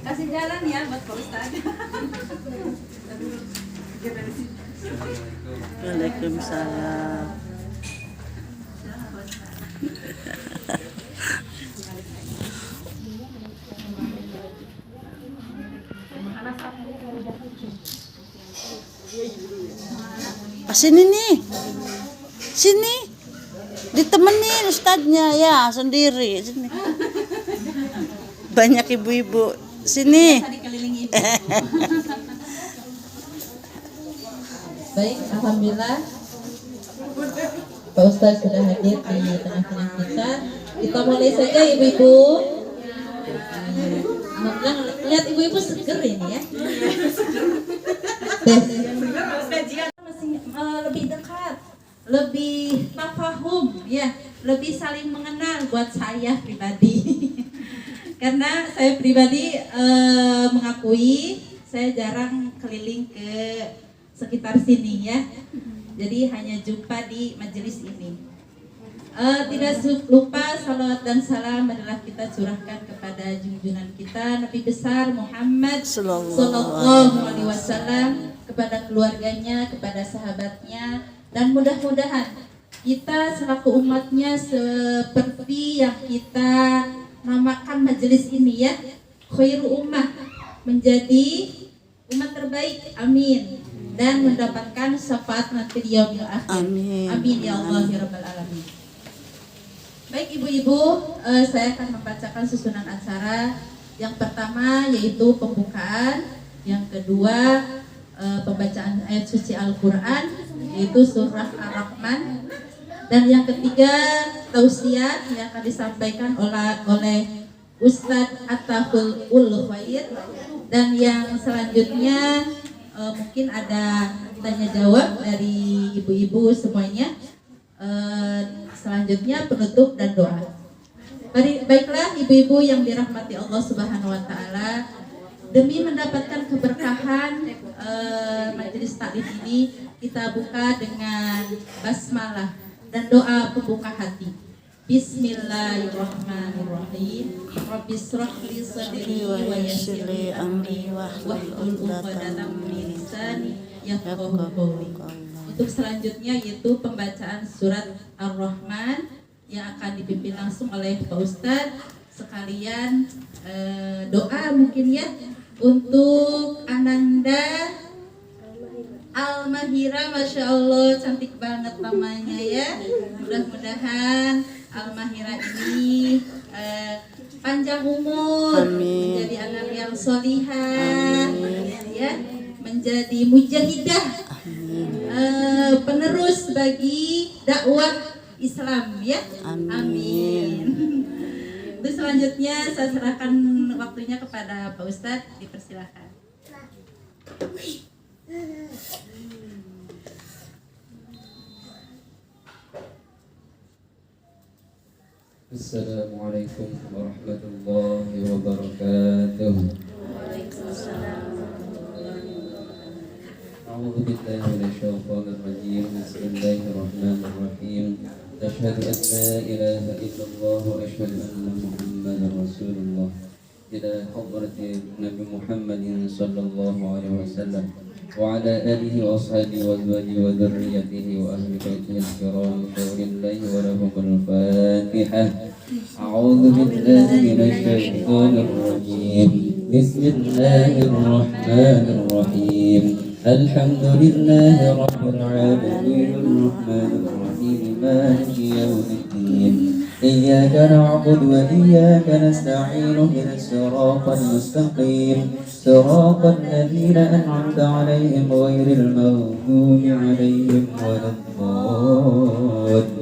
Kasih jalan ya buat Pak Ustadz. Waalaikumsalam. Sini nih, sini, ditemenin ustadznya ya sendiri. Sini. Banyak ibu-ibu, sini. Baik, alhamdulillah Pak Ustadz sudah hadir di tengah-tengah kita. Kita mulai saja ibu-ibu. Alhamdulillah, lihat ibu-ibu seger ini ya. Lebih dekat, lebih tafahum ya, lebih saling mengenal buat saya pribadi. Karena saya pribadi mengakui saya jarang keliling ke sekitar sini ya. Jadi hanya jumpa di majelis ini. Tidak lupa salawat dan salam adalah kita curahkan kepada junjungan kita Nabi besar Muhammad Sallallahu Alaihi Wasallam, kepada keluarganya, kepada sahabatnya, dan mudah-mudahan kita selaku umatnya seperti yang kita namakan majelis ini ya, khairu ummah, menjadi umat terbaik, amin, dan mendapatkan syafaat nanti di yaumil akhir, Amin. amin ya Allah ya rabbal alamin. Baik ibu-ibu, saya akan membacakan susunan acara. Yang pertama yaitu pembukaan, yang kedua pembacaan ayat suci Al-Quran yaitu surah Ar-Rahman, dan yang ketiga tausiah yang akan disampaikan oleh Ustadz Attahul Khair, dan yang selanjutnya mungkin ada tanya jawab dari ibu-ibu semuanya. Selanjutnya penutup dan doa. Baiklah ibu-ibu yang dirahmati Allah Subhanahu wa taala, demi mendapatkan keberkahan majelis taklim ini, kita buka dengan basmalah dan doa pembuka hati. Bismillahirrahmanirrahim. Rabbis shrah li sadri wa yassir li amri wahlul 'uqdatam min lisani yafqahu qawli. Untuk selanjutnya yaitu pembacaan surat Ar-Rahman yang akan dipimpin langsung oleh Pak Ustadz. Sekalian doa mungkin ya untuk Ananda Al-Mahira, Masya Allah cantik banget namanya ya. Mudah-mudahan Al-Mahira ini panjang umur, Amin. menjadi anak yang solihah, ya, menjadi mujahidah, penerus bagi dakwah Islam ya. Amin. Terus selanjutnya saya serahkan waktunya kepada Pak Ustadz, dipersilakan. Assalamualaikum warahmatullahi wabarakatuh. A'udzu billahi minasyaitonir rajim. Bismillahirrahmanirrahim. Asyhadu an la ilaha illallah wa asyhadu anna Muhammadar Rasulullah. Ila hadrati Nabi Muhammadin sallallahu alaihi wasallam wa ala alihi wa ashabihi wa azwajihi wa dzurriyyatihi wa ahli baitihi al-kiram billahi wa lahumul Fatihah. A'udzu billahi minasy-syaithanir rajim. Bismillahirrahmanirrahim. Alhamdulillahi rabbil alamin arrahmanir rahim maliki yaumiddin. إياك نعبد وإياك نستعين اهدنا الصراط المستقيم صراط الذين أنعمت عليهم غير المغضوب عليهم ولا الضالين.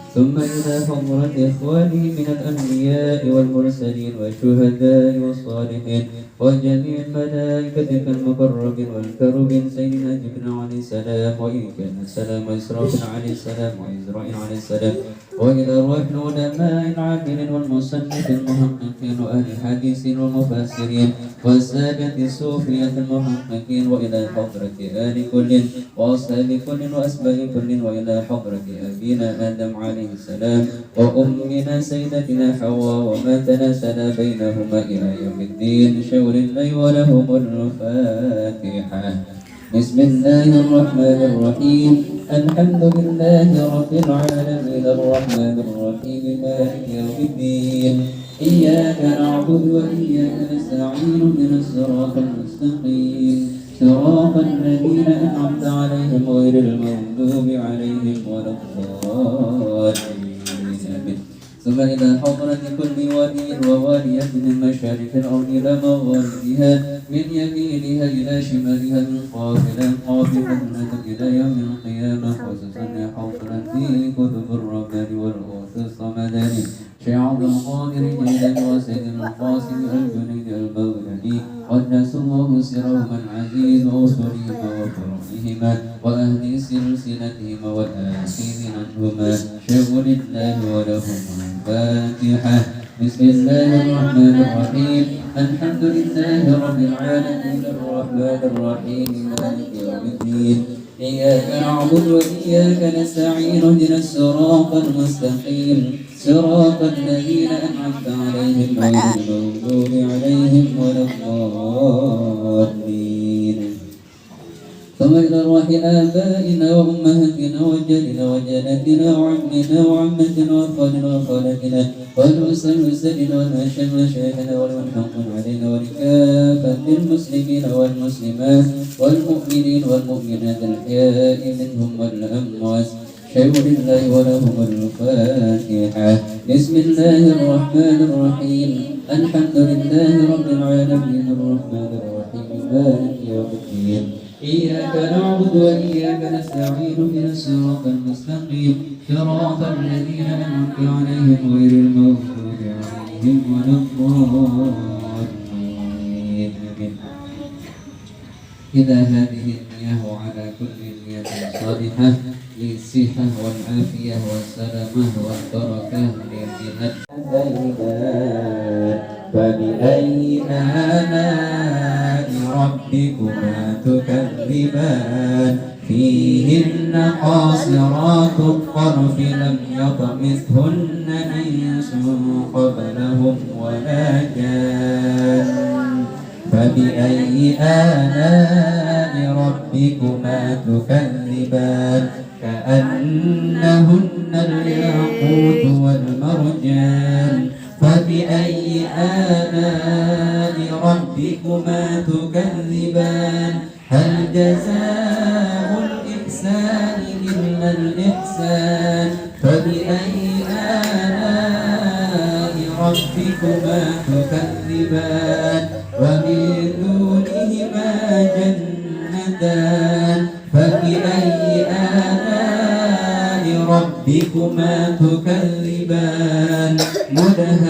ثم إلى حضرة إخواني من الأنبياء والمرسلين والشهداء والصالحين وجميع الملائكة المقربين والكربين سيدنا جبريل عليه السلام وإيكال السلام وإسرافيل عليه السلام وإزرائيل عليه السلام وإلى روح العلماء العاملين والمصنف المحققين وأهل الحديث والمفسرين والسادة الصوفية المحققين وإلى حضرة آل كل وأصحاب كل وأسباب كل وإلى حضرة أبينا آدم عليه السلام وأمنا سيدتنا حواء وما تناسل بينهما إلى يوم الدين شور الله ولهم الفاتحة. بسم الله الرحمن الرحيم الحمد لله رب العالمين الرحمن الرحيم مالك يوم الدين إياك نعبد وإياك نستعين من الصراط المستقيم صراط الذين أنعمت عليهم غير المغضوب عليهم ولا الضالين. ثم إلى حضرة كل ولي ووالية من مشارق الأرض إلى مغاربها من يمينها إلى شمالها من قافلة إلى يوم القيامة خصوصا حضرة كتب الرحمن والغوث الصمداني شيخ عبد القادر جيلاني وسيد القاسم الجنيد البغدادي قدس الله سرهما العزيز وأصولهما وفروعهما وأهل سلسلتهما والآخرين عنهما شغل الله ولهم الفاتحة. بسم الله الرحمن الرحيم الحمد لله رب العالمين الرحمن الرحيم مالك يوم الدين إياك نعبد وإياك نستعين اهدنا الصراط المستقيم صراط الذين أنعمت عليهم غير المغضوب عليهم ولا الضالين. ثم إلى أرواح آبائنا وأمهاتنا وجدنا وجدتنا وعمنا وعمتنا وأخواننا وخالتنا والمسلمين والمشايخنا والمنحق علينا ولكافة المسلمين والمسلمات والمؤمنين والمؤمنات الأحياء منهم والأموات شيء لله ولهم الفاتحة. بسم الله الرحمن الرحيم الحمد لله رب العالمين الرحمن الرحيم مالك يوم الدين إياك نعبد وإياك نستعين اهدنا الصراط المستقيم صراط الذين أنعمت عليهم غير المغضوب عليهم ولا الضالين. إذا هذه النية على كل نية صالحة للصحة والعافية والسلامة والبركة للجهاد. فبأي آلاء ربكما تكذبان فيهن قاصرات الطرف لم يطمثهن إنس قبلهم ولا جان. فبأي آلاء ربكما تكذبان كأنهن الياقوت والمرجان. فبأي آلاء ربكما تكذبان هل جزاء الإحسان إلا الإحسان. فبأي آلاء ربكما تكذبان ومن دونهما جنتان. فبأي آلاء ربكما تكذبان مدهامتان.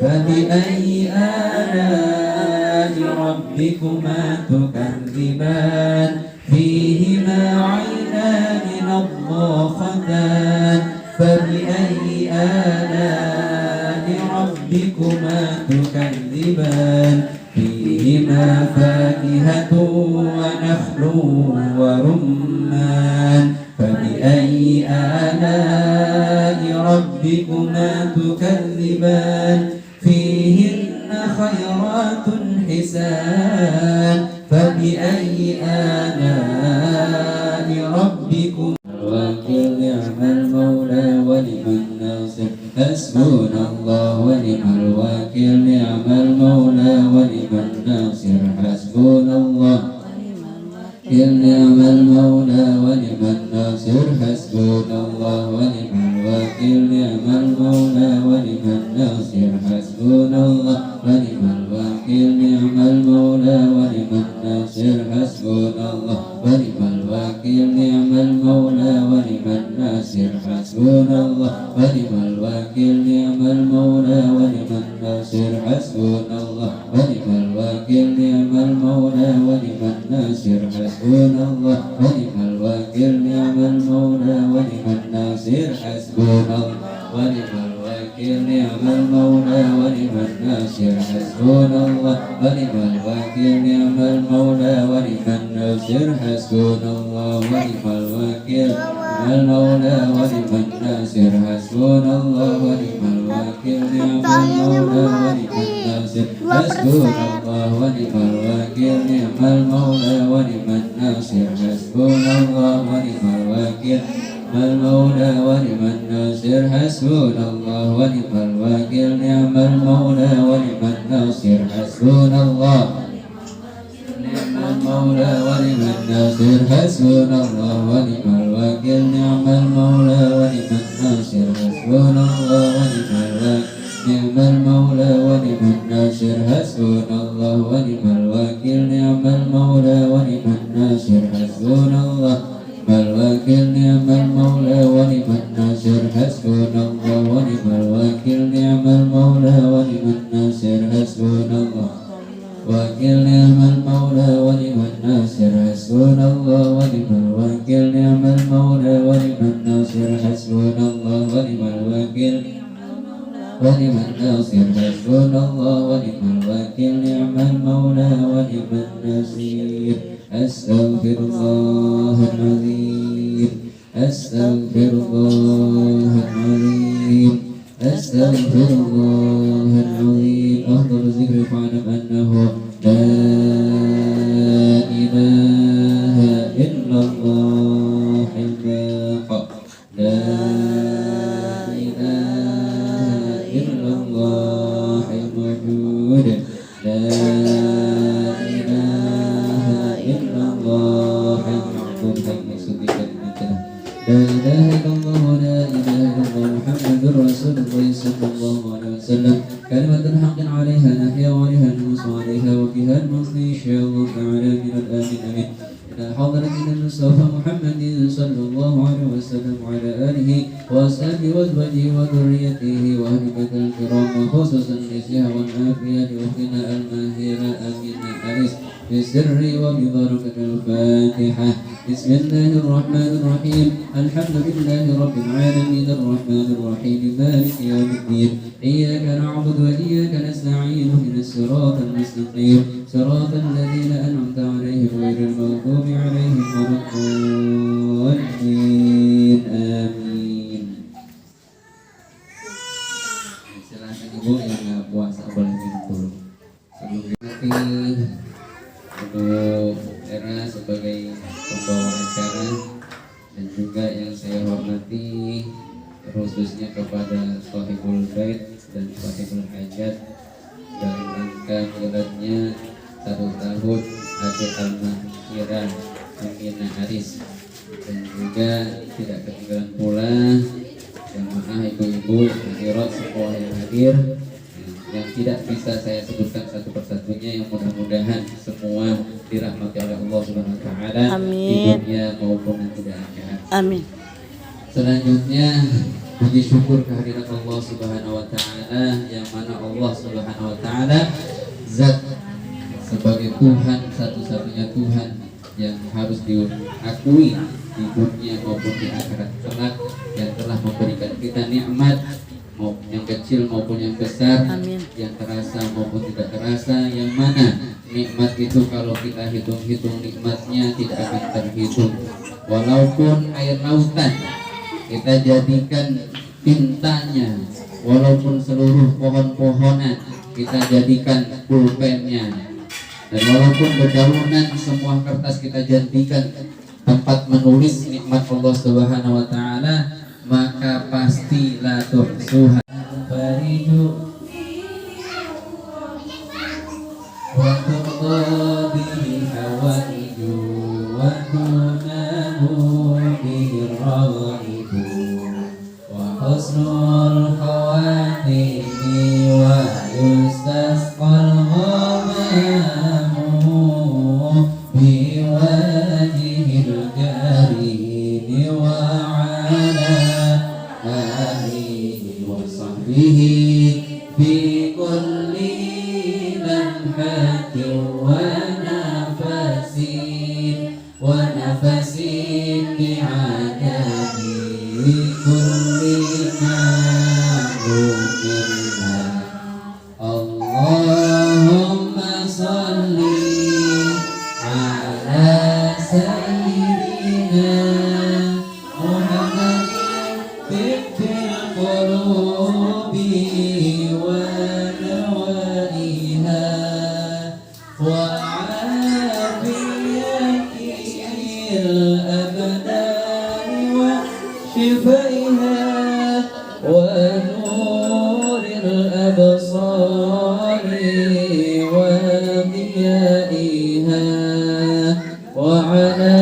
فبأي آلاء ربكما تكذبان فيهما عينان نضاختان. فبأي آلاء ربكما تكذبان فيهما فاكهة ونخل ورمان. فبأي آلاء ربكما تكذبان فيهن خيرات حسان. فبأي آلاء ربكما الوكيل نعم المولى ونعم الناصر حسبنا الله ونعم الوكيل نعم المولى ونعم الناصر حسبنا الله نعم المولى ونعم الناصر حسبنا الله ونعم الوكيل نعم المولى ونعم الناصر حسبنا الله ونعم الوكيل نعم المولى ونعم الناصر حسبنا الله ونعم الوكيل نعم المولى ونعم الناصر حسبنا الله ونعم الوكيل نعم المولى ونعم الناصر حسبنا الله ونعم الوكيل نعم المولى ونعم الناصر حسبنا الله ونعم الوكيل نعم المولى ونعم الناصر الناصر حسبنا الله ونعم الوكيل نعم المولى ونعم الناصر حسبنا الله ونعم الوكيل نعم المولى ونعم الناصر حسبنا الله ونعم الوكيل نعم المولى ونعم الناصر حسبنا الله ونعم الوكيل نعم المولى ونعم الناصر حسبنا الله ونعم الوكيل نعم المولى ونعم الناصر حسبنا الله ونعم الوكيل المولى ونعم الناصر حسبنا الله ونعم الوكيل نعم المولى ونعم الناصر حسبنا الله نعم المولى ونعم الناصر حسبنا الله ونعم الوكيل نعم المولى ونعم الناصر حسبنا الله ونعم الوكيل نعم المولى ونعم الناصر حسبنا الله ونعم الوكيل نعم المولى ونعم الناصر حسبنا الله الوكيل نعم المولى ونعم الناصر حسبنا الله ونعم الوكيل نعم المولى ونعم الناصر حسبنا الله وكيل نعم المولى ونعم الناصر حسبنا الله ونعم الوكيل نعم المولى ونعم الناصر حسبنا الله ونعم الوكيل ونعم الناصر حسبنا الله ونعم الوكيل نعم المولى ونعم الناصر أستغفر الله العظيم أستغفر الله العظيم أستغفر الله العظيم أفضل الذكر فاعلم أنه لا إله إلا الله الباقى لا إله إلا الله الموجود لا إله إلا الله المعبود المقصود بكلمته لا إله إلا الله لا إله إلا الله محمد رسول الله صلى الله عليه وسلم كلمة حق عليها نحيا وعليها نموت وعليها وبها الموت إن شاء الله تعالى من الآمين آمين إلى حضرة المصطفى محمد صلى الله عليه وسلم وعلى آله وأصحابه وأزواجه وذريته وأهل بيته الكرام وخصوصا نسيها والعافية وأختنا الماهرة أمينة أنيس بالسر وببركة الفاتحة بسم الله الرحمن الرحيم الحمد لله رب العالمين الرحمن الرحيم مالك يوم الدين إياك نعبد وإياك نستعين من الصراط المستقيم صراط الذين أنعمت عليهم غير المغضوب عليهم ولا الضالين آمين. Silakan Ibu yang nggak puasa boleh minum dulu. Sebelum untuk Era sebagai pembawa acara dan juga yang saya hormati khususnya kepada Shahibul Bait dan Shahibul Hajat dalam rangka bulannya 1 tahun adik Al-Mahirah Aminah Aris dan juga tidak ketinggalan pula jamaah ibu-ibu hadirat semua yang hadir yang tidak bisa saya sebutkan satu persatunya yang mudah-mudahan semua dirahmati oleh Allah Subhanahu wa taala di dunia maupun nanti di akhirat. Amin. Selanjutnya puji syukur kehadirat Allah Subhanahu wa taala yang mana Allah Subhanahu wa taala zat sebagai Tuhan satu-satunya Tuhan yang harus diakui di dunia maupun di akhirat kelak yang telah memberikan kita nikmat yang kecil maupun yang besar. Amin. Yang terasa maupun tidak terasa, yang mana nikmat itu kalau kita hitung-hitung nikmatnya tidak akan terhitung. Walaupun air lautan kita jadikan tintanya, walaupun seluruh pohon-pohonan kita jadikan pulpennya, dan walaupun dedaunan semua kertas kita jadikan tempat menulis nikmat Allah Subhanahu wa taala, maka pasti la tuhsuha fariju wa tuqadi hawaiju wa tunamu bihi rawaibu wa husnul khawatimi wa yustasqal ghamamu bi wajhil karim wa بكل لمحة ونفس بعدد kulli ma dhukirna. Allahumma sholli ala sayyidina Muhammadin tibbil qulubi wa nawaiha wa afiyatil abdani wa shifaiha wa nuril absari wa diyaiha wa ala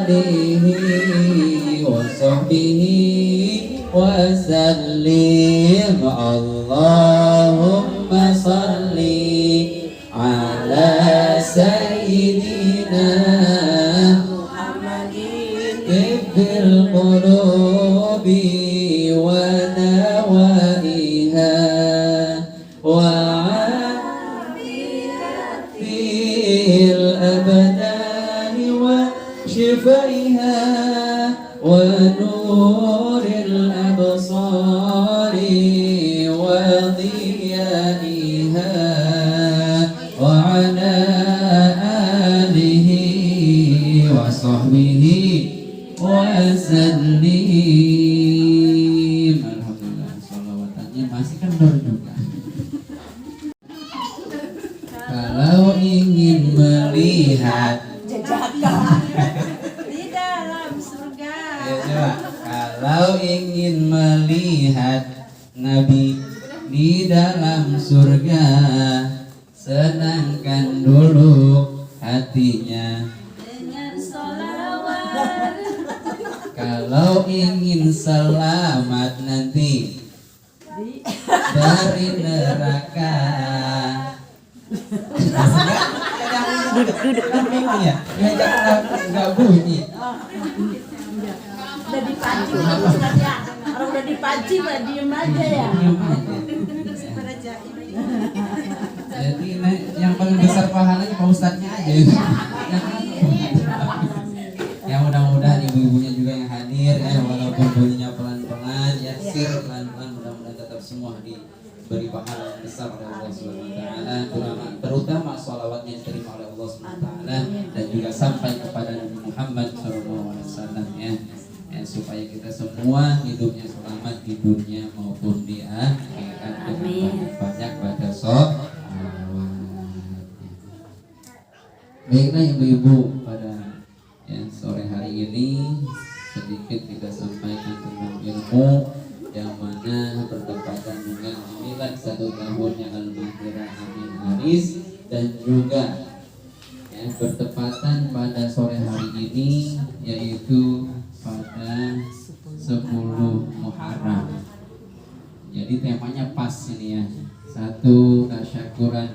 alihi wa sahbihi wa sallim. Allahumma salli ala sayyidina Muhammadin tibbil qulubi wa nawaiha wa afiyatil abdani wa shifaiha wa nuril absari wa diyaiha wa ala alihi wa sahbihi wa sallim. Alhamdulillah, sholawatannya masih kendor juga. Kalau ingin melihat Di dalam surga. ya, coba. Kalau ingin melihat Nabi di dalam surga, senangkan dulu hatinya. Dengan sholawat. Kalau ingin selamat nanti dari neraka. Duduk ya, nggak bunyi. Udah dipancing sama Ustaznya. Orang udah dipancing mah diem aja ya. Jadi yang paling besar pahalanya Pak Ustadznya aja. Ya mudah-mudahan ibu-ibunya juga yang hadir ya, walaupun bunyinya pelan-pelan ya, sir pelan-pelan, mudah-mudahan tetap semua diberi pahala yang besar oleh Allah Subhanahu wa taala, terutama sholawatnya diterima oleh Allah Subhanahu wa taala dan juga sampai kepada Nabi Muhammad SAW ya. Supaya kita semua hidupnya selamat di dunia maupun di akhirat dengan banyak baca sholawat. Baiklah ibu-ibu, pada sore hari ini sedikit kita sampaikan tentang ilmu yang mana bertepatan dengan milad 1 tahunnya Al-Mahirah Amin Haris, dan juga bertepatan pada sore hari ini yaitu pada 10 Muharram. Jadi temanya pas ini ya. Satu, tasyakuran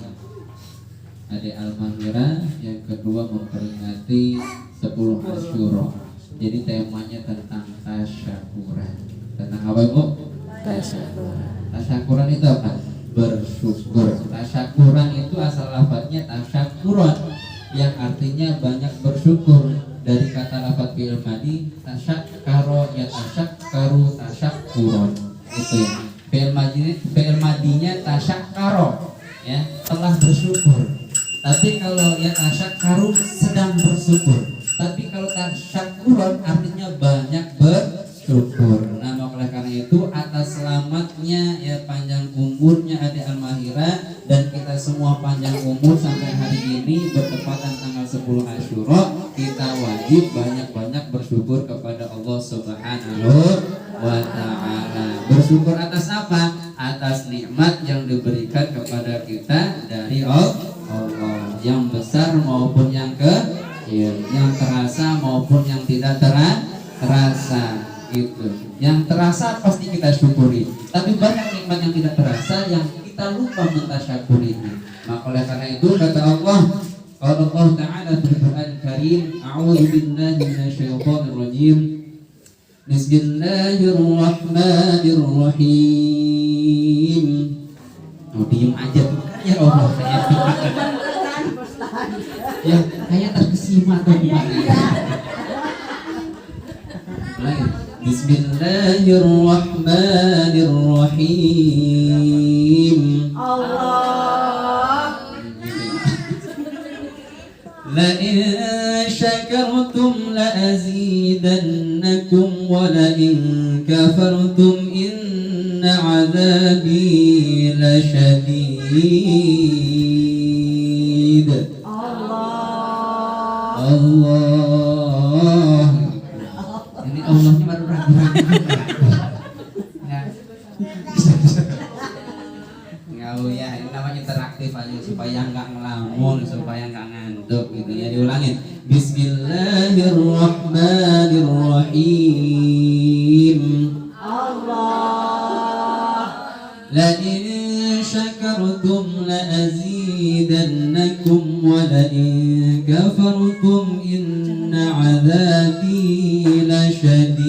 Adik Al-Mahirah, yang kedua memperingati 10 Asyura. Jadi temanya tentang tasyakuran. Tentang apa Ibu? Tasyakuran. Tasyakuran itu apa? Bersyukur. Tasyakuran itu asal lafadznya tasyakuran, yang artinya banyak bersyukur. Dari kata lafadz fi'il madi tasyakkaro ya tasyakkaru tasyakuran. Itu ya. Fi'il madinya tasyakkaro ya, telah bersyukur. Tapi kalau ya tasyakkaru sedang bersyukur. Tapi kalau tasyakuran artinya banyak bersyukur. Nah, oleh karena itu atas selamatnya ya, panjang umurnya Adik Al-Mahirah, dan kita semua panjang umur sampai hari ini bertepatan tanggal 10 Asyura, kita wajib banyak-banyak bersyukur kepada Allah Subhanahu wa taala. Bersyukur atas apa? Atas nikmat yang diberikan kepada kita dari Allah, yang besar maupun yang kecil, yang terasa maupun yang tidak terasa. Itu yang terasa pasti kita syukuri, tapi banyak nikmat yang tidak terasa yang kita lupa mentasyakurinya. Maka oleh karena itu kata Allah Ta'ala fil Qur'an Karim, a'udzu billahi minasyaitonir rajim, bismillahirrahmanirrahim. Oh, diem aja ya Allah, ya kayak terkesima tuh gimana. Bismillahirrahmanirrahim. Bismillahirrahmanirrahim. Allah. La in syakartum la azidannakum wa la in kafartum inna azabi lasyadid. Allah. Ini Allahnya baru ragu-ragu. Ya. Ngau ya, ini namanya interaktif aja supaya nggak ngelamun, supaya nggak ngantuk gitu ya. Diulangin. Bismillahirrahmanirrahim. Allah. La in syakartum la azidannakum wa la in kafartum inna azabi lasyadid.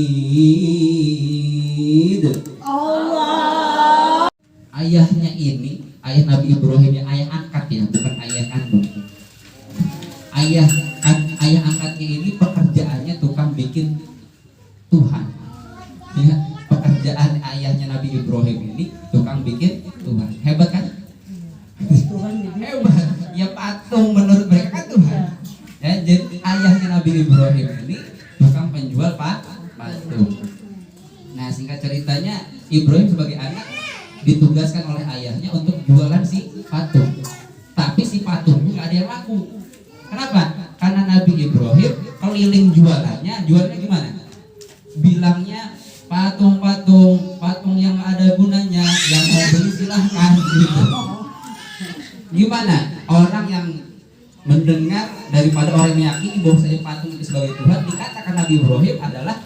Allah. Ayahnya ini, ayah Nabi Ibrahim ya, ayah angkat ya, bukan ayah kandung. Ayah angkatnya ini pekerjaannya tukang bikin Tuhan. Ya, pekerjaan ayahnya Nabi Ibrahim ini tukang bikin Tuhan. Hebat kan? Hebat. Ya patung menurut mereka kan Tuhan. Ya, jadi ayahnya Nabi Ibrahim ini tukang penjual patung. Nah, singkat ceritanya Ibrahim sebagai anak ditugaskan oleh ayahnya untuk jualan si patung. Tapi si patungnya nggak ada yang laku. Kenapa? Karena Nabi Ibrahim keliling jualannya gimana? Bilangnya patung yang nggak ada gunanya, yang mau beli silahkan gitu. Gimana? Orang yang mendengar daripada orang yang meyakini bahwa saya patung itu sebagai Tuhan, dikatakan Nabi Ibrahim adalah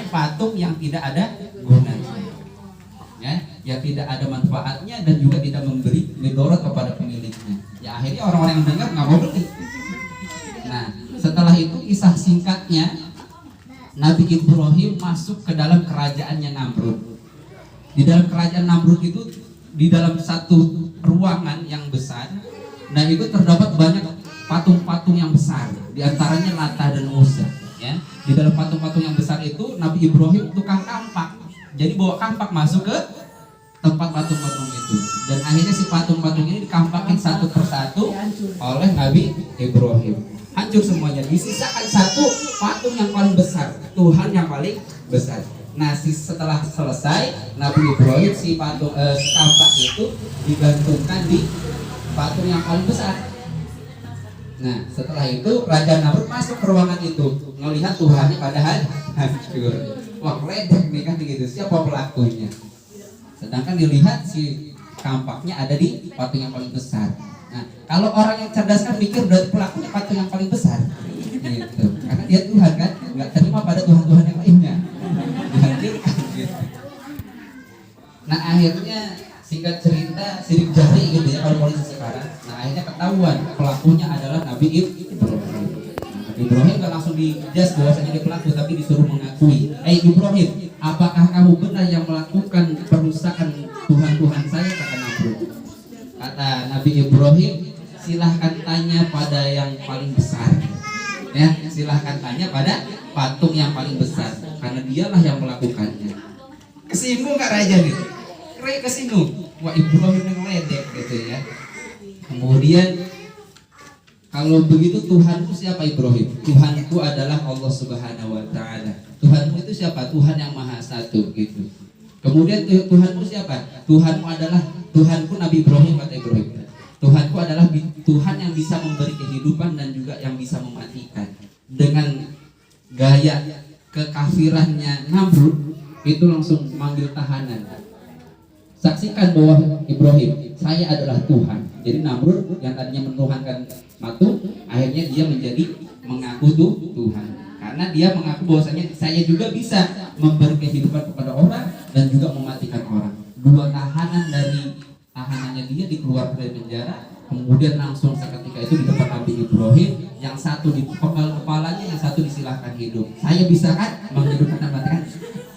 patung yang tidak ada gunanya. Ya, yang tidak ada manfaatnya dan juga tidak memberi mudarat kepada pemiliknya. Ya akhirnya orang-orang yang mendengar nggak mau beli. Nah, setelah itu kisah singkatnya Nabi Ibrahim masuk ke dalam kerajaannya Namrud. Di dalam kerajaan Namrud itu di dalam satu ruangan yang besar. Nah, itu terdapat banyak patung-patung yang besar. Di antaranya Lata dan Uzza. Ya, di dalam patung-patung yang besar itu Nabi Ibrahim tukang kampak. Jadi bawa kampak masuk ke tempat patung-patung itu. Dan akhirnya si patung-patung ini dikampakin satu persatu oleh Nabi Ibrahim. Hancur semuanya. Disisakan satu patung yang paling besar, Tuhan yang paling besar. Nah, setelah selesai, Nabi Ibrahim si patung kampak itu digantungkan di patung yang paling besar. Nah, setelah itu Raja Namrud masuk ke ruangan itu, melihat Tuhannya padahal hancur. Wah, ledek nih kan begitu. Siapa pelakunya? Sedangkan dilihat si kampaknya ada di patung yang paling besar. Nah, kalau orang yang cerdas kan mikir dari pelakunya patung yang paling besar. Gitu. Karena dia Tuhan kan, nggak terima pada Tuhan-Tuhan yang lainnya. Dihancurkan gitu. Nah, akhirnya singkat cerita sirik jari gitu ya kalau polisi sekarang. Nah, akhirnya ketahuan pelakunya adalah Nabi Ibrahim. Ibrahim gak langsung dijudge bahwasanya dia pelaku, tapi disuruh mengakui. Ibrahim, apakah kamu benar yang melakukan perusakan Tuhan-Tuhan saya? Kata Namrud. Kata Nabi Ibrahim, silahkan tanya pada yang paling besar. Ya, silahkan tanya pada patung yang paling besar, karena dialah yang melakukannya. Kesinggung gak raja nih? Kesinggung. Wah, Ibrahim yang ledek gitu ya. Kemudian kalau begitu Tuhanku siapa Ibrahim? Tuhanku adalah Allah Subhanahu wa taala. Tuhanmu itu siapa? Tuhan yang Maha Satu gitu. Kemudian Tuhanmu siapa? Tuhanmu adalah Tuhanku Nabi Ibrahim, kata Ibrahim. Tuhanku adalah Tuhan yang bisa memberi kehidupan dan juga yang bisa mematikan. Dengan gaya kekafirannya Namrud itu langsung manggil tahanan. Saksikan bahwa Ibrahim, saya adalah Tuhan. Jadi Namrud yang tadinya menuhankan patung, akhirnya dia menjadi mengaku Tuhan. Karena dia mengaku bahwasanya saya juga bisa memberi kehidupan kepada orang dan juga mematikan orang. Dua tahanan dari tahanannya dia dikeluarkan dari penjara, kemudian langsung seketika itu di depan Nabi Ibrahim, yang satu di kepalanya, yang satu disilahkan hidup. Saya bisa kan menghidupkan dan mematikan?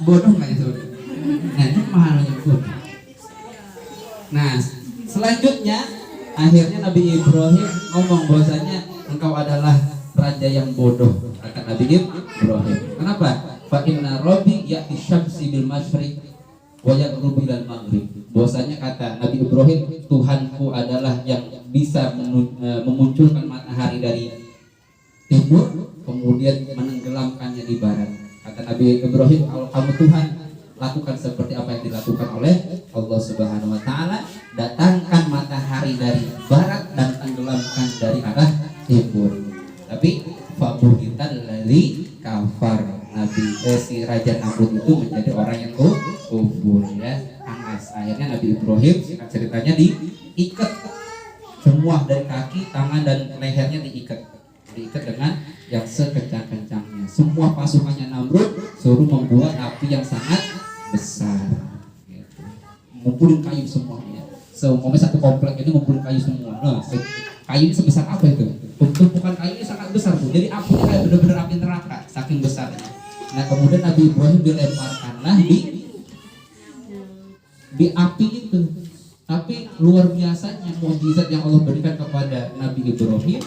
Bodoh nggak itu? Nah, itu mahalnya bodoh. Nah, selanjutnya akhirnya Nabi Ibrahim ngomong bahwasanya engkau adalah raja yang bodoh, kata Nabi Ibrahim. Kenapa? fa inna rabbi ya'ti syamsi bil masyriq wa yaghrubu bil maghrib. Bahwasanya kata Nabi Ibrahim, Tuhanku adalah yang bisa memunculkan matahari dari timur kemudian menenggelamkannya di barat. Kata Nabi Ibrahim, kalau kamu Tuhan, lakukan seperti apa yang dilakukan oleh Allah Subhanahu wa taala, datangkan matahari dari barat dan tenggelamkan dari arah timur. Tapi fabuhitan lali kafar, Nabi si Raja Namrud itu menjadi orang yang kufur ya, angas. Akhirnya Nabi Ibrahim ceritanya diikat semua dari kaki, tangan dan lehernya diikat dengan yang sekencang-kencangnya. Semua pasukannya Namrud suruh membuat api yang sangat besar gitu. Ngumpulin kayu semuanya. Semuanya satu komplek ini ngumpulin kayu semua. Nah, kayu ini sebesar apa itu? Tumpukan kayu ini sangat besar Bu. Jadi apinya kayak benar-benar api neraka, saking besarnya. Nah, kemudian Nabi Ibrahim dilemparkanlah di api itu. Tapi luar biasanya mukjizat yang Allah berikan kepada Nabi Ibrahim.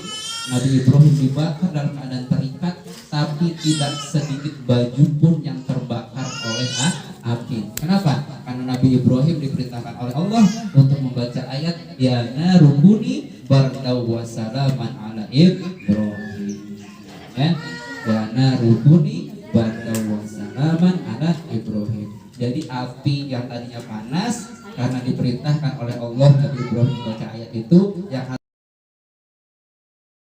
Nabi Ibrahim dibakar dalam keadaan terikat, tapi tidak sedikit baju pun yang terbakar oleh api. Kenapa? Karena Nabi Ibrahim diperintahkan oleh Allah untuk membaca ayat ya narukuni bardaw wa salaman ala Ibrahim. Ya narukuni bardaw wa salaman ala Ibrahim. Jadi api yang tadinya panas karena diperintahkan oleh Allah Nabi Ibrahim membaca ayat itu, yang